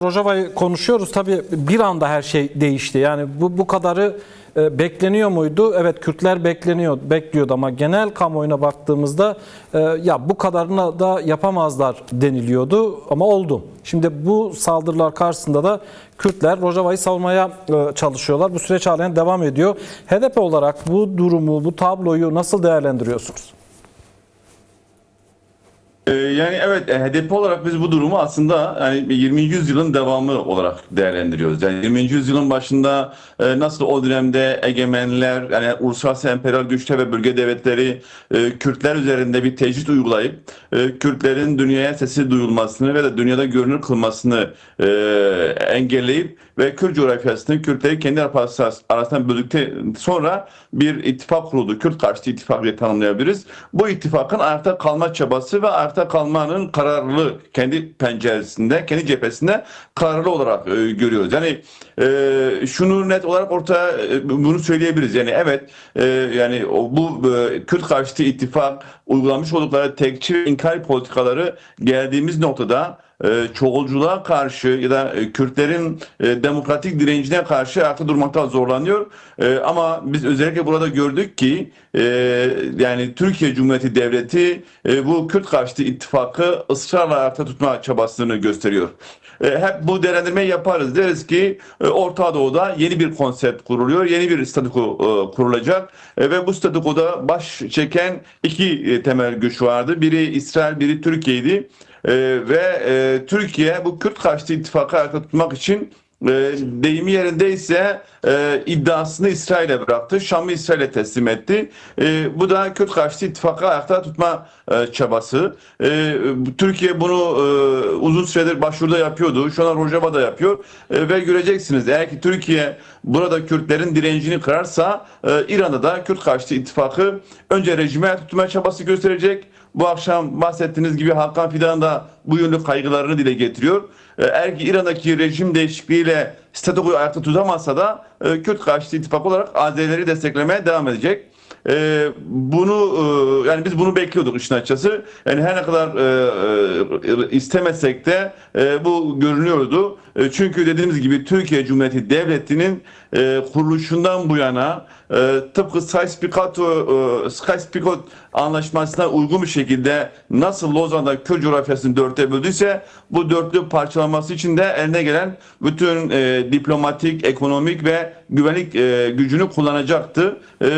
Rojava'yı konuşuyoruz. Tabii bir anda her şey değişti. Yani bu kadarı bekleniyor muydu? Evet, Kürtler bekliyordu ama genel kamuoyuna baktığımızda ya bu kadarını da yapamazlar deniliyordu ama oldu. Şimdi bu saldırılar karşısında da Kürtler Rojava'yı savunmaya çalışıyorlar. Bu süreç halen devam ediyor. HDP olarak bu durumu, bu tabloyu nasıl değerlendiriyorsunuz? Yani evet, HDP olarak biz bu durumu aslında yani 20. yüzyılın devamı olarak değerlendiriyoruz. Yani 20. yüzyılın başında nasıl o dönemde egemenler, yani uluslararası emperyal güçler ve bölge devletleri Kürtler üzerinde bir tecrit uygulayıp Kürtlerin dünyaya sesi duyulmasını ve de dünyada görünür kılmasını engelleyip ve Kürt coğrafyasını Kürtleri kendi arasından böldükten sonra bir ittifak kuruldu. Kürt karşıtı ittifak diye tanımlayabiliriz. Bu ittifakın ayakta kalma çabası ve ayakta kalmanın kararlılığı kendi penceresinde, kendi cephesinde kararlı olarak görüyoruz. Yani şunu net olarak ortaya bunu söyleyebiliriz. Yani evet, yani bu Kürt karşıtı ittifak uygulamış oldukları tekçi ve inkar politikaları geldiğimiz noktada çoğulculuğa karşı ya da Kürtlerin demokratik direncine karşı ayakta durmakta zorlanıyor. Ama biz özellikle burada gördük ki yani Türkiye Cumhuriyeti Devleti bu Kürt karşıtı ittifakı ısrarla ayakta tutma çabasını gösteriyor. Hep bu değerlendirmeyi yaparız. Deriz ki Orta Doğu'da yeni bir konsept kuruluyor, yeni bir statüko kurulacak ve bu statükoda baş çeken iki temel güç vardı. Biri İsrail, biri Türkiye'ydi. Türkiye bu Kürt karşıtı ittifakı ayakta tutmak için deyimi yerindeyse iddiasını İsrail'e bıraktı. Şam'ı İsrail'e teslim etti. Bu da Kürt karşıtı ittifakı ayakta tutma çabası. Türkiye bunu uzun süredir başvuruda yapıyordu. Şu an Rojava'da yapıyor. Ve göreceksiniz, eğer ki Türkiye burada Kürtlerin direncini kırarsa İran'da da Kürt karşıtı ittifakı önce rejime tutma çabası gösterecek. Bu akşam bahsettiğiniz gibi Hakan Fidan da bu yönlü kaygılarını dile getiriyor. Eğer ki İran'daki rejim değişikliğiyle statükoyu ayakta tutamazsa da Kürt karşıtı ittifak olarak Azerileri desteklemeye devam edecek. Yani biz bunu bekliyorduk işin açıkçası. Yani her ne kadar istemesek de bu görünüyordu. Çünkü dediğimiz gibi Türkiye Cumhuriyeti Devleti'nin kuruluşundan bu yana tıpkı Sykes-Picot anlaşmasına uygun bir şekilde nasıl Lozan'da Kürt coğrafyasını dörtte böldüyse bu dörtlü parçalanması için de eline gelen bütün diplomatik, ekonomik ve güvenlik gücünü kullanacaktı.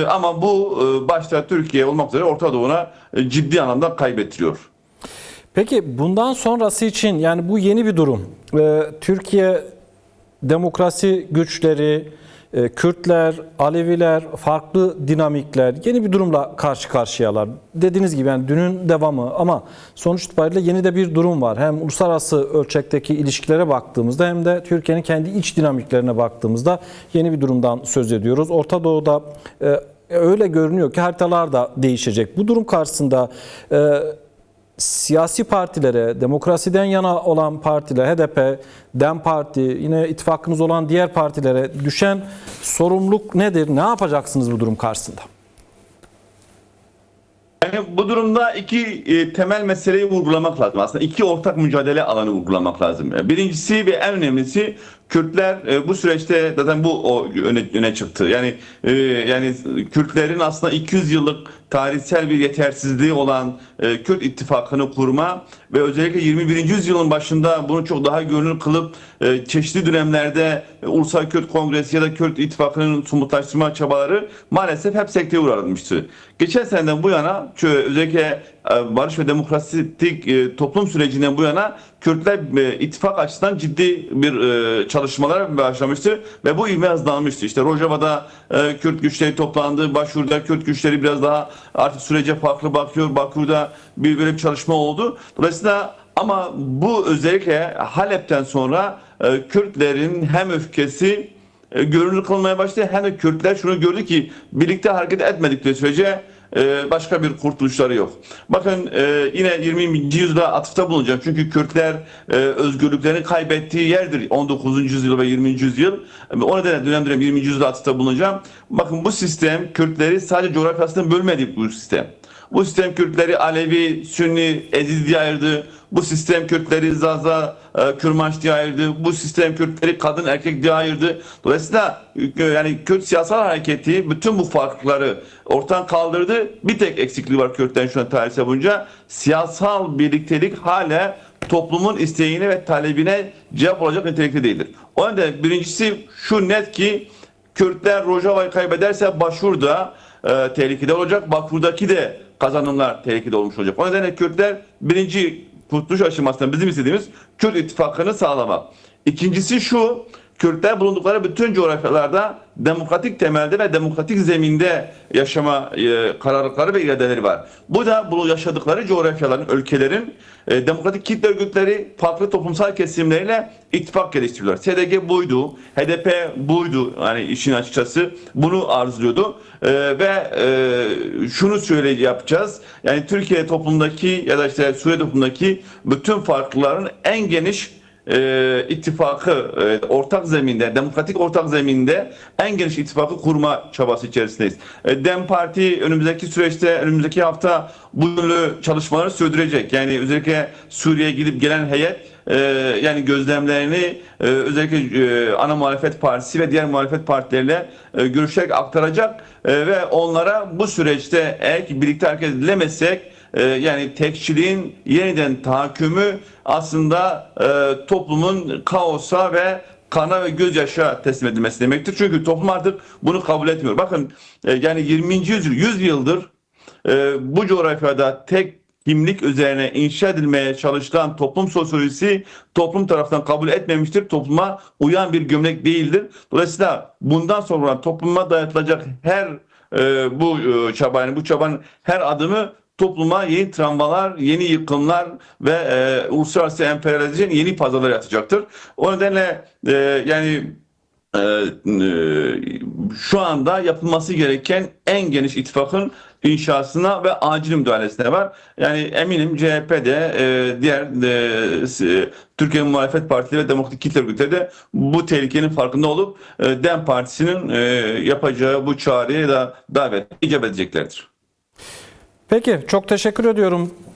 Ama bu başta Türkiye olmak üzere Orta Doğu'na ciddi anlamda kaybettiriyor. Peki bundan sonrası için, yani bu yeni bir durum. Türkiye demokrasi güçleri, Kürtler, Aleviler, farklı dinamikler yeni bir durumla karşı karşıyalar. Dediğiniz gibi yani dünün devamı ama sonuç itibariyle yeni de bir durum var. Hem uluslararası ölçekteki ilişkilere baktığımızda hem de Türkiye'nin kendi iç dinamiklerine baktığımızda yeni bir durumdan söz ediyoruz. Orta Doğu'da öyle görünüyor ki haritalar da değişecek. Bu durum karşısında siyasi partilere, demokrasiden yana olan partiler, HDP, DEM Parti, yine ittifakınız olan diğer partilere düşen sorumluluk nedir? Ne yapacaksınız bu durum karşısında? Yani bu durumda iki temel meseleyi vurgulamak lazım. Aslında iki ortak mücadele alanı vurgulamak lazım. Birincisi ve en önemlisi, Kürtler bu süreçte zaten bu öne çıktı. Yani Kürtlerin aslında 200 yıllık tarihsel bir yetersizliği olan Kürt ittifakını kurma ve özellikle 21. yüzyılın başında bunu çok daha görünür kılıp çeşitli dönemlerde Ulusal Kürt Kongresi ya da Kürt ittifakının somutlaştırma çabaları maalesef hep sekteye uğratılmıştı. Geçen seneden bu yana özellikle barış ve demokratik toplum sürecinden bu yana Kürtler ittifak açısından ciddi bir çalışmalara başlamıştı ve bu ivme hızlanmıştı. İşte Rojava'da Kürt güçleri toplandı. Başvuruda Kürt güçleri biraz daha artık sürece farklı bakıyor. Bakü'de böyle bir çalışma oldu. Dolayısıyla ama bu özellikle Halep'ten sonra Kürtlerin hem öfkesi görünür kılmaya başladı, hem de Kürtler şunu gördü ki birlikte hareket etmedikleri sürece başka bir kurtuluşları yok. Bakın yine 20. yüzyılda atıfta bulunacağım. Çünkü Kürtler özgürlüklerini kaybettiği yerdir 19. yüzyıl ve 20. yüzyıl. O nedenle dönem 20. yüzyılda atıfta bulunacağım. Bakın bu sistem Kürtleri sadece coğrafyasından bölmedi bu sistem. Bu sistem Kürtleri Alevi, Sünni, Eziz diye ayırdı. Bu sistem Kürtleri Zaza, Kürmaç diye ayırdı. Bu sistem Kürtleri kadın erkek diye ayırdı. Dolayısıyla yani Kürt siyasal hareketi bütün bu farklılıkları ortadan kaldırdı. Bir tek eksikliği var Kürtlerin şu an tarihsel boyunca. Siyasal birliktelik hala toplumun isteğine ve talebine cevap olacak nitelikte değildir. O nedenle birincisi şu net ki Kürtler Rojava'yı kaybederse Başvur da tehlikede olacak. Bakır'daki de kazanımlar tehlikede olmuş olacak. O nedenle Kürtler birinci kurtuluş aşamasında bizim istediğimiz Kürt ittifakını sağlamak. İkincisi şu, Kürtler bulundukları bütün coğrafyalarda demokratik temelde ve demokratik zeminde yaşama kararlılıkları ve iradeleri var. Bu da bu yaşadıkları coğrafyaların, ülkelerin demokratik kitle örgütleri farklı toplumsal kesimleriyle ittifak geliştiriyorlar. SDG buydu, HDP buydu, hani işin açıkçası bunu arzuluyordu ve şunu yapacağız. Yani Türkiye toplumundaki ya da işte Suriye toplumundaki bütün farklıların en geniş ittifakı ortak zeminde, demokratik ortak zeminde en geniş ittifakı kurma çabası içerisindeyiz. DEM Parti önümüzdeki süreçte, önümüzdeki hafta bu yönlü çalışmaları sürdürecek. Yani özellikle Suriye'ye gidip gelen heyet yani gözlemlerini özellikle ana muhalefet partisi ve diğer muhalefet partileriyle görüşerek aktaracak ve onlara bu süreçte eğer ki birlikte hareket edilemezsek yani tekçiliğin yeniden tahakkümü aslında toplumun kaosa ve kana ve gözyaşa teslim edilmesi demektir. Çünkü toplum artık bunu kabul etmiyor. Bakın yani 20. yüzyıl, 100 yıldır bu coğrafyada tek kimlik üzerine inşa edilmeye çalışılan toplum sosyolojisi toplum tarafından kabul etmemiştir. Topluma uyan bir gömlek değildir. Dolayısıyla bundan sonra topluma dayatılacak her bu çaba, yani bu çabanın her adımı topluma yeni travmalar, yeni yıkımlar ve uluslararası emperyalizmin yeni pazarlar yatacaktır. O nedenle yani şu anda yapılması gereken en geniş ittifakın inşasına ve acil müdahalesine var. Yani eminim CHP'de diğer Türkiye Muhalefet Partileri ve Demokratik Kitle Örgütleri de bu tehlikenin farkında olup DEM Partisi'nin yapacağı bu çağrıya da davet icap edeceklerdir. Peki, çok teşekkür ediyorum.